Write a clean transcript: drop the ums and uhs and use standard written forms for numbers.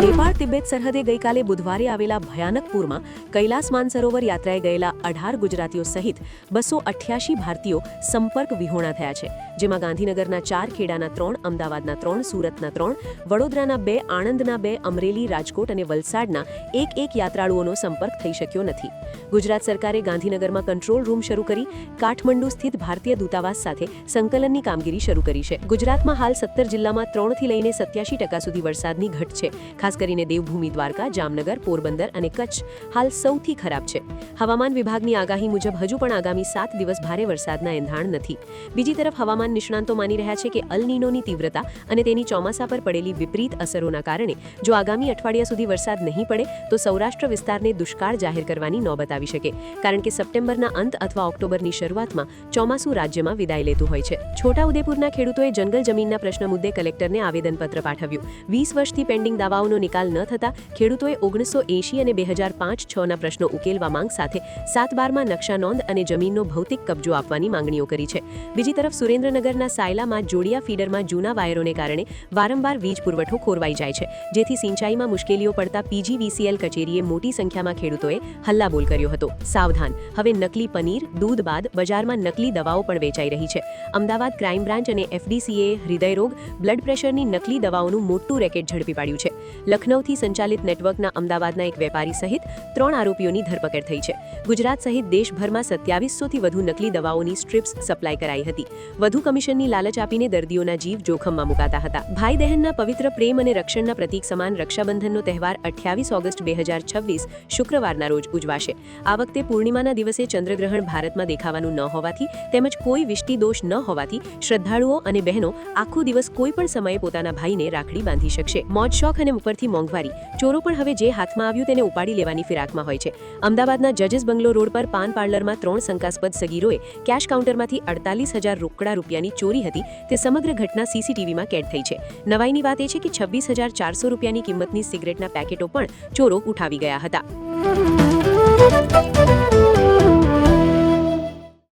Nepal Tibet સરહદે ગઈકાલે બુધવારે આવેલા ભયાનક પૂરમાં કૈલાસ માનસરોવર યાત્રાએ ગયેલા 18 ગુજરાતીઓ સહિત 288 ભારતીયો સંપર્ક વિહોણા થયા છે, જેમાં ગાંધીનગરના 4, ખેડાના 3, અમદાવાદના 3, સુરતના 3, વડોદરાના 2, આણંદના 2, અમરેલી, રાજકોટ અને વલસાડના એક યાત્રાળુઓનો સંપર્ક થઈ શક્યો નથી. ગુજરાત સરકારે ગાંધીનગરમાં કંટ્રોલ રૂમ શરૂ કરી કાઠમંડુ સ્થિત ભારતીય દૂતાવાસ સાથે સંકલનની કામગીરી શરૂ કરી છે. ગુજરાતમાં હાલ 17 જિલ્લામાં 3 થી લઈને 87% સુધી વરસાદની ઘટ છે. ખાસ કરીને દેવભૂમિ દ્વારકા, જામનગર, પોરબંદર અને કચ્છ હાલ સૌથી ખરાબ છે. હવામાન વિભાગની આગાહી મુજબ હજુ પણ આગામી 7 દિવસ ભારે વરસાદના એંધાણ નથી. બીજી તરફ હવામાન નિષ્ણાંતો માની રહ્યા છે કે અલ નીનોની તીવ્રતા અને તેની ચોમાસા પર પડેલી વિપરીત અસરોના કારણે જો આગામી અઠવાડિયા સુધી વરસાદ નહીં પડે તો સૌરાષ્ટ્ર વિસ્તારને દુષ્કાળ જાહેર કરવાની નોબત આવી શકે, કારણ કે સપ્ટેમ્બરના અંત અથવા ઓક્ટોબરની શરૂઆતમાં ચોમાસું રાજ્યમાં વિદાય લેતું હોય છે. છોટાઉદેપુરના ખેડૂતોએ જંગલ જમીનના પ્રશ્ન મુદ્દે કલેક્ટરને આવેદનપત્ર પાઠવ્યું. 20 વર્ષથી પેન્ડિંગ દાવાઓનો નિકાલ ન થતા ખેડૂતોએ 1980 અને 2005-6ના પ્રશ્નો ઉકેલવા માંગ સાથે 7/12માં નકશા નોંધ અને જમીનનો ભૌતિક કબજો આપવાની માંગણીઓ કરી છે. બીજી તરફ સુરેન્દ્રનગરના સાયલામાં જોડિયા ફીડરમાં જૂના વાયરોને કારણે વારંવાર વીજ પુરવઠો ખોરવાઈ જાય છે, જેથી સિંચાઈમાં મુશ્કેલીઓ પડતા PGVCL કચેરીએ મોટી સંખ્યામાં ખેડૂતોએ હલ્લાબોલ કર્યો હતો. સાવધાન, હવે નકલી પનીર, દૂધ બાદ બજારમાં નકલી દવાઓ પણ વેચાઈ રહી છે. અમદાવાદ ક્રાઇમ બ્રાન્ચ અને FDCAએ હૃદયરોગ, બ્લડ પ્રેશરની નકલી દવાઓનું મોટું રેકેટ ઝડપી પાડ્યું છે. લખનૌથી સંચાલિત નેટવર્કના અમદાવાદના એક વેપારી સહિત 3 આરોપીઓની ધરપકડ થઈ છે. ગુજરાત સહિત દેશભરમાં 2700થી વધુ નકલી દવાઓની સ્ટ્રીપ્સ સપ્લાય કરાઈ હતી. વધુ કમિશનની લાલચ આપીને દર્દીઓના જીવ જોખમમાં મુકાતા હતા. ભાઈ બહેનના પવિત્ર પ્રેમ અને રક્ષણના પ્રતીક સમાન રક્ષાબંધનનો તહેવાર 28 ઓગસ્ટ 2026 શુક્રવારના રોજ ઉજવાશે. આ વખતે પૂર્ણિમાના દિવસે ચંદ્રગ્રહણ ભારતમાં દેખાવાનું ન હોવાથી તેમજ કોઈ વિષ્ટિ દોષ ન હોવાથી શ્રદ્ધાળુઓ અને બહેનો આખો દિવસ કોઈ પણ સમયે પોતાના ભાઈને રાખડી બાંધી શકશે. મોજ શોખ અને ઉપરથી મોંઘવારી, ચોરો પણ હવે જે હાથમાં આવ્યું તેને ઉપાડી લેવાની ફિરાકમાં હોય છે. અમદાવાદના જજીસ બંગલો રોડ પર પાન પાર્લરમાં 3 શંકાસ્પદ સગીરોએ કેશ કાઉન્ટરમાંથી 48,000 રોકડા રૂપિયાની ચોરી હતી તે સમગ્ર ઘટના CCTVમાં કેદ થઈ છે. નવાઈની વાત એ છે કે 26,400 રૂપિયાની કિંમતની સિગરેટના પેકેટો પણ ચોરો ઉઠાવી ગયા હતા.